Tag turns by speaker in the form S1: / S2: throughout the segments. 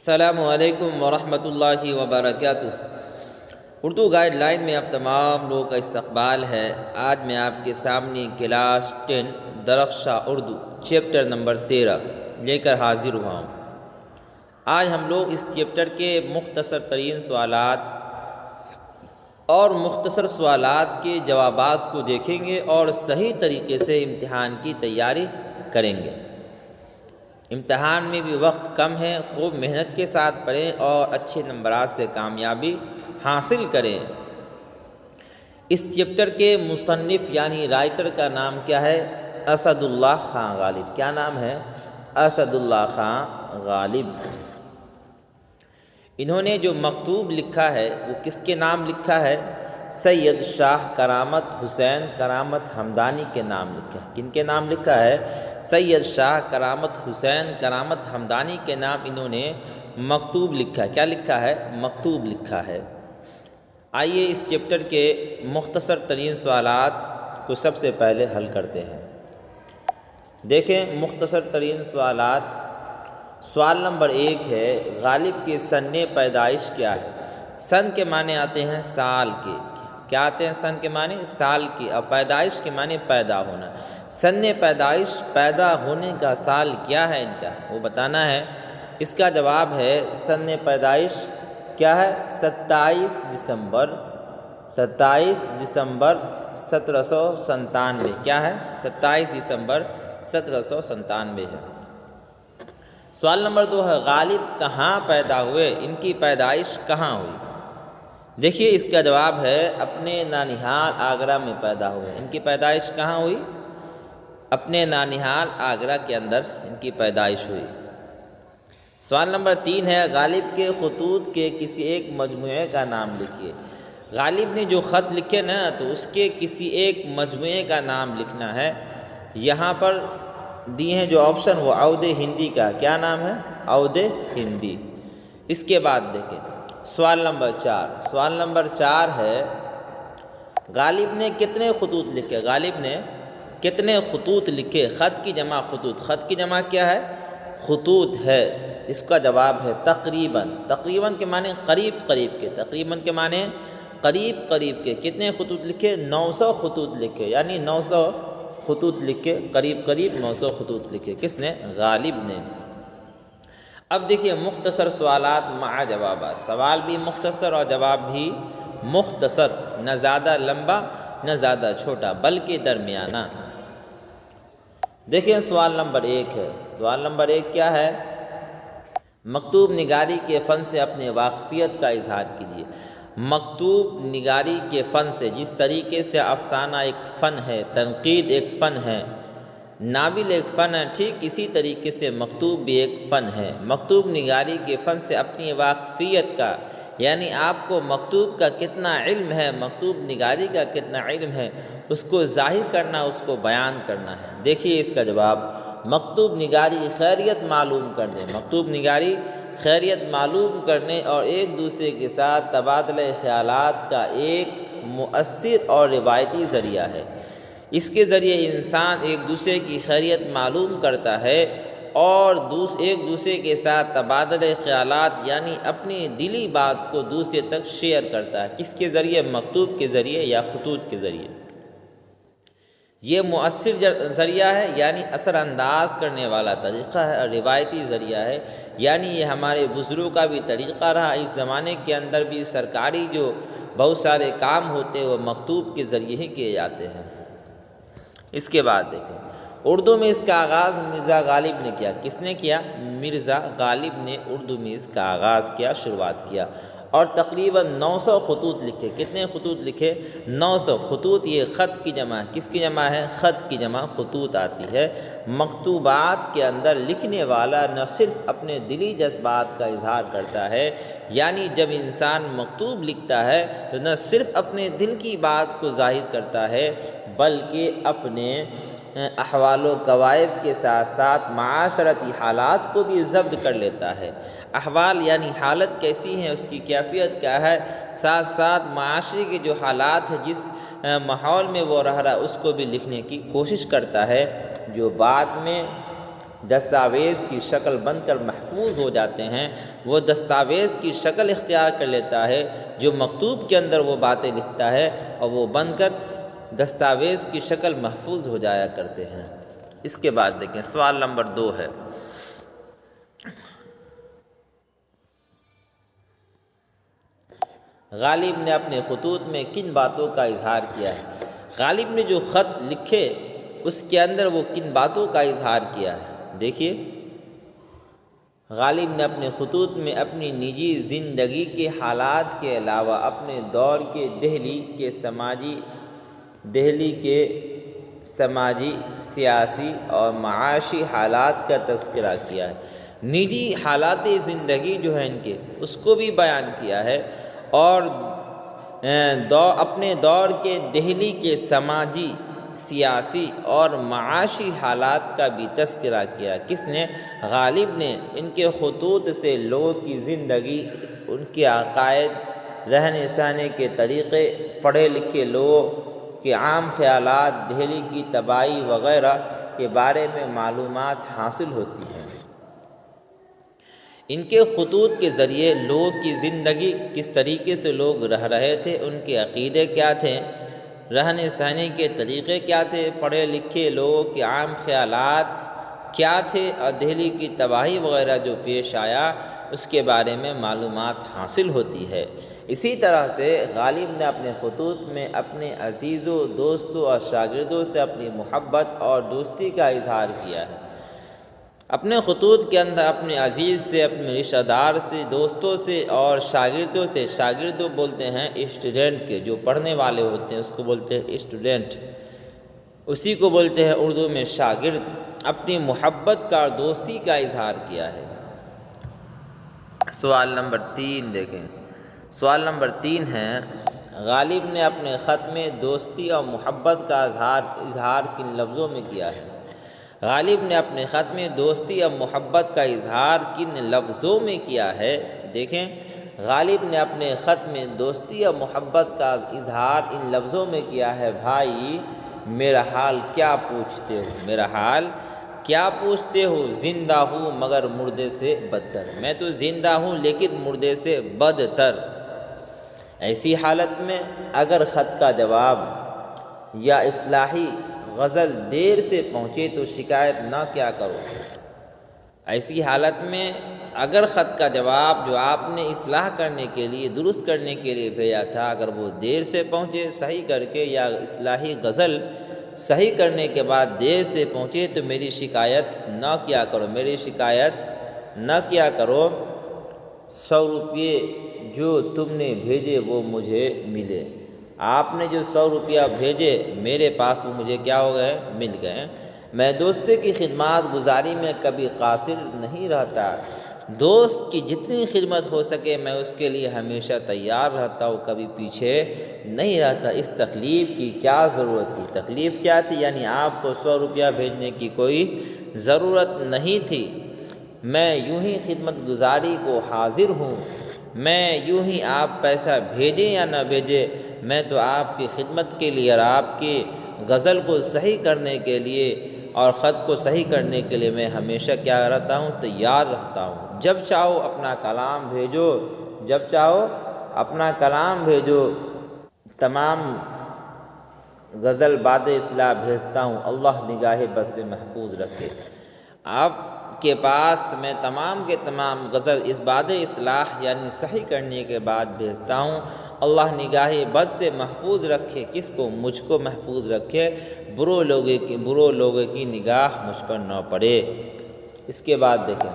S1: السلام علیکم ورحمۃ اللہ وبرکاتہ۔ اردو گائیڈ لائن میں آپ تمام لوگوں کا استقبال ہے۔ آج میں آپ کے سامنے کلاس 10 درخشاں اردو چیپٹر نمبر 13 لے کر حاضر ہوا ہوں۔ آج ہم لوگ اس چیپٹر کے مختصر ترین سوالات اور مختصر سوالات کے جوابات کو دیکھیں گے اور صحیح طریقے سے امتحان کی تیاری کریں گے۔ امتحان میں بھی وقت کم ہے، خوب محنت کے ساتھ پڑھیں اور اچھے نمبرات سے کامیابی حاصل کریں۔ اس چیپٹر کے مصنف یعنی رائٹر کا نام کیا ہے؟ اسد اللہ خان غالب۔ کیا نام ہے؟ اسد اللہ خان غالب۔ انہوں نے جو مکتوب لکھا ہے وہ کس کے نام لکھا ہے؟ سید شاہ کرامت حسین کرامت ہمدانی کے نام لکھا ہے۔ کن کے نام لکھا ہے؟ سید شاہ کرامت حسین کرامت ہمدانی کے نام انہوں نے مکتوب لکھا ہے۔ کیا لکھا ہے؟ مکتوب لکھا ہے۔ آئیے اس چیپٹر کے مختصر ترین سوالات کو سب سے پہلے حل کرتے ہیں۔ دیکھیں مختصر ترین سوالات۔ سوال نمبر 1 ہے، غالب کے سن پیدائش کیا ہے؟ سن کے معنی آتے ہیں سال کے۔ کیا آتے ہیں سن کے معنی؟ سال کے، اور پیدائش کے معنی پیدا ہونا۔ سن پیدائش پیدا ہونے کا سال کیا ہے ان کا، وہ بتانا ہے۔ اس کا جواب ہے سن پیدائش کیا ہے؟ 27 دسمبر 1797۔ کیا ہے؟ 27 دسمبر 1797 ہے۔ سوال نمبر 2 ہے، غالب کہاں پیدا ہوئے؟ ان کی پیدائش کہاں ہوئی؟ دیکھیے اس کا جواب ہے اپنے نانیہال آگرہ میں پیدا ہوئے۔ ان کی پیدائش کہاں ہوئی؟ اپنے نانیہال آگرہ کے اندر ان کی پیدائش ہوئی۔ سوال نمبر 3 ہے، غالب کے خطوط کے کسی ایک مجموعے کا نام لکھیے۔ غالب نے جو خط لکھے نا تو اس کے کسی ایک مجموعے کا نام لکھنا ہے۔ یہاں پر دیے ہیں جو آپشن، وہ عود ہندی کا کیا نام ہے؟ عود ہندی۔ اس کے بعد دیکھیں سوال نمبر 4۔ سوال نمبر 4 ہے، غالب نے کتنے خطوط لکھے؟ غالب نے کتنے خطوط لکھے؟ خط کی جمع خطوط۔ خط کی جمع کیا ہے؟ خطوط ہے۔ اس کا جواب ہے تقریباً۔ تقریباً کے معنی قریب قریب کے۔ تقریباً کے معنی قریب قریب کے۔ کتنے خطوط لکھے؟ 900 خطوط لکھے، یعنی 900 خطوط لکھے، قریب قریب 900 خطوط لکھے۔ کس نے؟ غالب نے۔ اب دیکھیے مختصر سوالات مع جوابات۔ سوال بھی مختصر اور جواب بھی مختصر، نہ زیادہ لمبا نہ زیادہ چھوٹا بلکہ درمیانہ۔ دیکھیں سوال نمبر 1 ہے۔ سوال نمبر 1 کیا ہے؟ مکتوب نگاری کے فن سے اپنے واقفیت کا اظہار کیجیے۔ مکتوب نگاری کے فن سے، جس طریقے سے افسانہ ایک فن ہے، تنقید ایک فن ہے، ناول ایک فن ہے، ٹھیک اسی طریقے سے مکتوب بھی ایک فن ہے۔ مکتوب نگاری کے فن سے اپنی واقفیت کا، یعنی آپ کو مکتوب کا کتنا علم ہے، مکتوب نگاری کا کتنا علم ہے، اس کو ظاہر کرنا، اس کو بیان کرنا ہے۔ دیکھیے اس کا جواب، مکتوب نگاری خیریت معلوم کرنے۔ مکتوب نگاری خیریت معلوم کرنے اور ایک دوسرے کے ساتھ تبادلہ خیالات کا ایک مؤثر اور روایتی ذریعہ ہے۔ اس کے ذریعے انسان ایک دوسرے کی خیریت معلوم کرتا ہے اور ایک دوسرے کے ساتھ تبادلہ خیالات یعنی اپنی دلی بات کو دوسرے تک شیئر کرتا ہے۔ کس کے ذریعے؟ مکتوب کے ذریعے یا خطوط کے ذریعے۔ یہ مؤثر ذریعہ ہے، یعنی اثر انداز کرنے والا طریقہ ہے، اور روایتی ذریعہ ہے، یعنی یہ ہمارے بزرگوں کا بھی طریقہ رہا۔ اس زمانے کے اندر بھی سرکاری جو بہت سارے کام ہوتے ہیں وہ مکتوب کے ذریعے ہی کیے جاتے ہیں۔ اس کے بعد دیکھیں اردو میں اس کا آغاز مرزا غالب نے کیا۔ کس نے کیا؟ مرزا غالب نے اردو میں اس کا آغاز کیا، شروعات کیا، اور تقریباً 900 خطوط لکھے۔ کتنے خطوط لکھے؟ 900 خطوط۔ یہ خط کی جمع ہے۔ کس کی جمع ہے؟ خط کی جمع خطوط آتی ہے۔ مکتوبات کے اندر لکھنے والا نہ صرف اپنے دلی جذبات کا اظہار کرتا ہے، یعنی جب انسان مکتوب لکھتا ہے تو نہ صرف اپنے دل کی بات کو ظاہر کرتا ہے بلکہ اپنے احوال و قوائف کے ساتھ ساتھ معاشرتی حالات کو بھی ضبط کر لیتا ہے۔ احوال یعنی حالت کیسی ہے، اس کی کیفیت کیا ہے، ساتھ ساتھ معاشرے کے جو حالات ہیں، جس ماحول میں وہ رہ رہا ہے، اس کو بھی لکھنے کی کوشش کرتا ہے۔ جو بعد میں دستاویز کی شکل بن کر محفوظ ہو جاتے ہیں، وہ دستاویز کی شکل اختیار کر لیتا ہے جو مکتوب کے اندر وہ باتیں لکھتا ہے، اور وہ بن کر دستاویز کی شکل محفوظ ہو جایا کرتے ہیں۔ اس کے بعد دیکھیں سوال نمبر 2 ہے، غالب نے اپنے خطوط میں کن باتوں کا اظہار کیا ہے؟ غالب نے جو خط لکھے اس کے اندر وہ کن باتوں کا اظہار کیا ہے؟ دیکھیے، غالب نے اپنے خطوط میں اپنی نجی زندگی کے حالات کے علاوہ اپنے دور کے دہلی کے سماجی، سیاسی اور معاشی حالات کا تذکرہ کیا ہے۔ نجی حالات زندگی جو ہیں ان کے، اس کو بھی بیان کیا ہے، اور اپنے دور کے دہلی کے سماجی، سیاسی اور معاشی حالات کا بھی تذکرہ کیا۔ کس نے؟ غالب نے۔ ان کے خطوط سے لوگوں کی زندگی، ان کے عقائد، رہنے سہنے کے طریقے، پڑھے لکھے لوگوں کے عام خیالات، دہلی کی تباہی وغیرہ کے بارے میں معلومات حاصل ہوتی ہیں۔ ان کے خطوط کے ذریعے لوگوں کی زندگی، کس طریقے سے لوگ رہ رہے تھے، ان کے عقیدے کیا تھے، رہنے سہنے کے طریقے کیا تھے، پڑھے لکھے لوگوں کے عام خیالات کیا تھے، اور دہلی کی تباہی وغیرہ جو پیش آیا اس کے بارے میں معلومات حاصل ہوتی ہے۔ اسی طرح سے غالب نے اپنے خطوط میں اپنے عزیزوں، دوستوں اور شاگردوں سے اپنی محبت اور دوستی کا اظہار کیا ہے۔ اپنے خطوط کے اندر اپنے عزیز سے، اپنے رشتہ دار سے، دوستوں سے اور شاگردوں سے، شاگردوں بولتے ہیں اسٹوڈنٹ کے، جو پڑھنے والے ہوتے ہیں اس کو بولتے ہیں اسٹوڈنٹ، اسی کو بولتے ہیں اردو میں شاگرد، اپنی محبت کا اور دوستی کا اظہار کیا ہے۔ سوال نمبر 3 دیکھیں، سوال نمبر 3 ہے، غالب نے اپنے خط میں دوستی اور محبت کا اظہار کن لفظوں میں کیا ہے؟ غالب نے اپنے خط میں دوستی اور محبت کا اظہار کن لفظوں میں کیا ہے؟ دیکھیں، غالب نے اپنے خط میں دوستی اور محبت کا اظہار ان لفظوں میں کیا ہے: بھائی میرا حال کیا پوچھتے ہو، میرا حال کیا پوچھتے ہو، زندہ ہوں مگر مردے سے بدتر، میں تو زندہ ہوں لیکن مردے سے بدتر۔ ایسی حالت میں اگر خط کا جواب یا اصلاحی غزل دیر سے پہنچے تو شکایت نہ کیا کرو۔ ایسی حالت میں اگر خط کا جواب جو آپ نے اصلاح کرنے کے لیے، درست کرنے کے لیے بھیجا تھا، اگر وہ دیر سے پہنچے صحیح کر کے، یا اصلاحی غزل صحیح کرنے کے بعد دیر سے پہنچے تو میری شکایت نہ کیا کرو، میری شکایت نہ کیا کرو۔ 100 روپے جو تم نے بھیجے وہ مجھے ملے، آپ نے جو 100 روپیہ بھیجے میرے پاس وہ مجھے کیا ہو گئے؟ مل گئے۔ میں دوستی کی خدمات گزاری میں کبھی قاصر نہیں رہتا، دوست کی جتنی خدمت ہو سکے میں اس کے لیے ہمیشہ تیار رہتا ہوں، کبھی پیچھے نہیں رہتا۔ اس تکلیف کی کیا ضرورت تھی؟ تکلیف کیا تھی؟ یعنی آپ کو 100 روپیہ بھیجنے کی کوئی ضرورت نہیں تھی، میں یوں ہی خدمت گزاری کو حاضر ہوں، میں یوں ہی آپ پیسہ بھیجیں یا نہ بھیجیں، میں تو آپ کی خدمت کے لیے اور آپ کی غزل کو صحیح کرنے کے لیے اور خط کو صحیح کرنے کے لیے میں ہمیشہ کیا رہتا ہوں؟ تیار رہتا ہوں۔ جب چاہو اپنا کلام بھیجو، جب چاہو اپنا کلام بھیجو، تمام غزل بعد اصلاح بھیجتا ہوں، اللہ نگاہ بد سے محفوظ رکھے۔ آپ کے پاس میں تمام کے تمام غزل اس بعد اصلاح یعنی صحیح کرنے کے بعد بھیجتا ہوں، اللہ نگاہ بد سے محفوظ رکھے۔ کس کو؟ مجھ کو محفوظ رکھے، برو لوگوں کی نگاہ مجھ پر نہ پڑے۔ اس کے بعد دیکھیں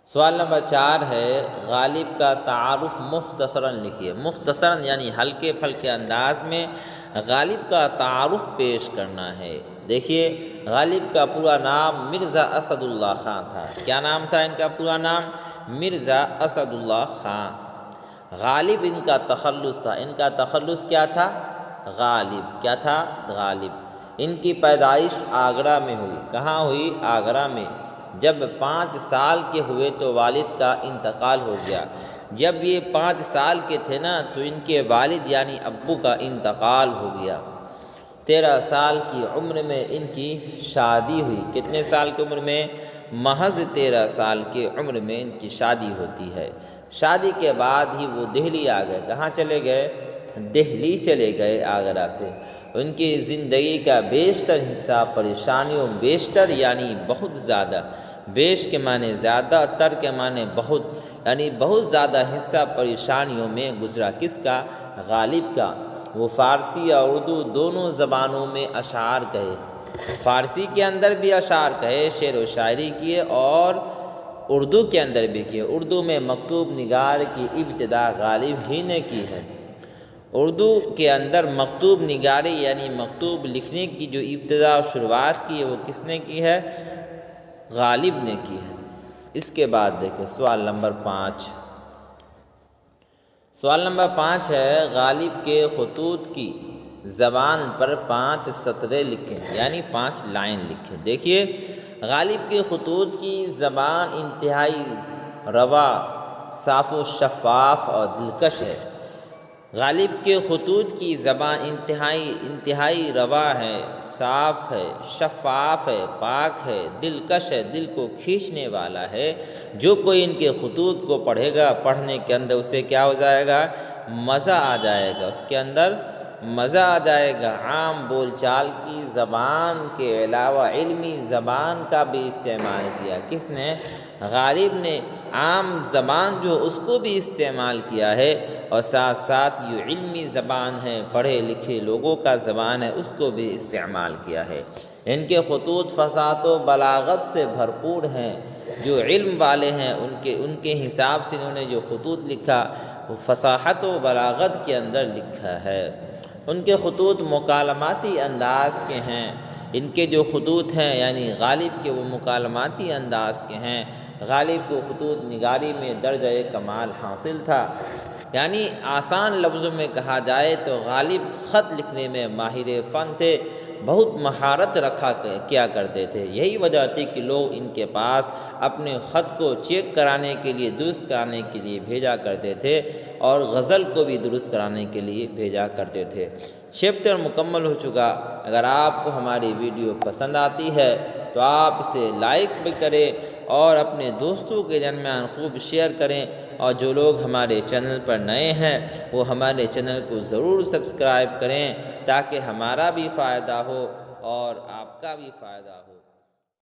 S1: سوال نمبر 4 ہے، غالب کا تعارف مختصراً لکھیے۔ مختصراً یعنی ہلکے پھلکے انداز میں غالب کا تعارف پیش کرنا ہے۔ دیکھیے، غالب کا پورا نام مرزا اسد اللہ خان تھا۔ کیا نام تھا ان کا پورا نام؟ مرزا اسد اللہ خان۔ غالب ان کا تخلص تھا۔ ان کا تخلص کیا تھا؟ غالب۔ کیا تھا؟ غالب۔ ان کی پیدائش آگرہ میں ہوئی۔ کہاں ہوئی؟ آگرہ میں۔ جب 5 سال کے ہوئے تو والد کا انتقال ہو گیا۔ جب یہ 5 سال کے تھے نا تو ان کے والد یعنی ابو کا انتقال ہو گیا۔ 13 سال کی عمر میں ان کی شادی ہوئی۔ کتنے سال کی عمر میں؟ محض 13 سال کی عمر میں ان کی شادی ہوتی ہے۔ شادی کے بعد ہی وہ دہلی آ گئے۔ کہاں چلے گئے؟ دہلی چلے گئے آگرہ سے۔ ان کی زندگی کا بیشتر حصہ پریشانیوں، بیشتر یعنی بہت زیادہ، بیش کے معنی زیادہ، تر کے معنی بہت، یعنی بہت زیادہ حصہ پریشانیوں میں گزرا۔ کس کا؟ غالب کا۔ وہ فارسی اور اردو دونوں زبانوں میں اشعار کہے، فارسی کے اندر بھی اشعار کہے، شعر و شاعری کیے، اور اردو کے اندر بھی کیے۔ اردو میں مکتوب نگار کی ابتدا غالب ہی نے کی ہے۔ اردو کے اندر مکتوب نگاری یعنی مکتوب لکھنے کی جو ابتدا اور شروعات کی ہے وہ کس نے کی ہے؟ غالب نے کی ہے۔ اس کے بعد دیکھیں سوال نمبر 5۔ سوال نمبر 5 ہے غالب کے خطوط کی زبان پر 5 سطریں لکھیں، یعنی 5 لائن لکھیں۔ دیکھیے غالب کے خطوط کی زبان انتہائی روا، صاف و شفاف اور دلکش ہے۔ غالب کے خطوط کی زبان انتہائی روا ہے، صاف ہے، شفاف ہے، پاک ہے، دلکش ہے، دل کو کھینچنے والا ہے۔ جو کوئی ان کے خطوط کو پڑھے گا، پڑھنے کے اندر اسے کیا ہو جائے گا؟ مزہ آ جائے گا، اس کے اندر مزہ آ جائے گا۔ عام بول چال کی زبان کے علاوہ علمی زبان کا بھی استعمال کیا۔ کس نے؟ غالب نے عام زبان جو اس کو بھی استعمال کیا ہے، اور ساتھ ساتھ یہ علمی زبان ہے، پڑھے لکھے لوگوں کا زبان ہے، اس کو بھی استعمال کیا ہے۔ ان کے خطوط فصاحت و بلاغت سے بھرپور ہیں۔ جو علم والے ہیں ان کے حساب سے انہوں نے جو خطوط لکھا وہ فصاحت و بلاغت کے اندر لکھا ہے۔ ان کے خطوط مکالماتی انداز کے ہیں۔ ان کے جو خطوط ہیں یعنی غالب کے وہ مکالماتی انداز کے ہیں۔ غالب کو خطوط نگاری میں درجہ کمال حاصل تھا، یعنی آسان لفظوں میں کہا جائے تو غالب خط لکھنے میں ماہر فن تھے، بہت مہارت کیا کرتے تھے۔ یہی وجہ تھی کہ لوگ ان کے پاس اپنے خط کو چیک کرانے کے لیے، درست کرانے کے لیے بھیجا کرتے تھے، اور غزل کو بھی درست کرانے کے لیے بھیجا کرتے تھے۔ چیپٹر مکمل ہو چکا۔ اگر آپ کو ہماری ویڈیو پسند آتی ہے تو آپ اسے لائک بھی کریں اور اپنے دوستوں کے درمیان خوب شیئر کریں، اور جو لوگ ہمارے چینل پر نئے ہیں وہ ہمارے چینل کو ضرور سبسکرائب کریں تاکہ ہمارا بھی فائدہ ہو اور آپ کا بھی فائدہ ہو۔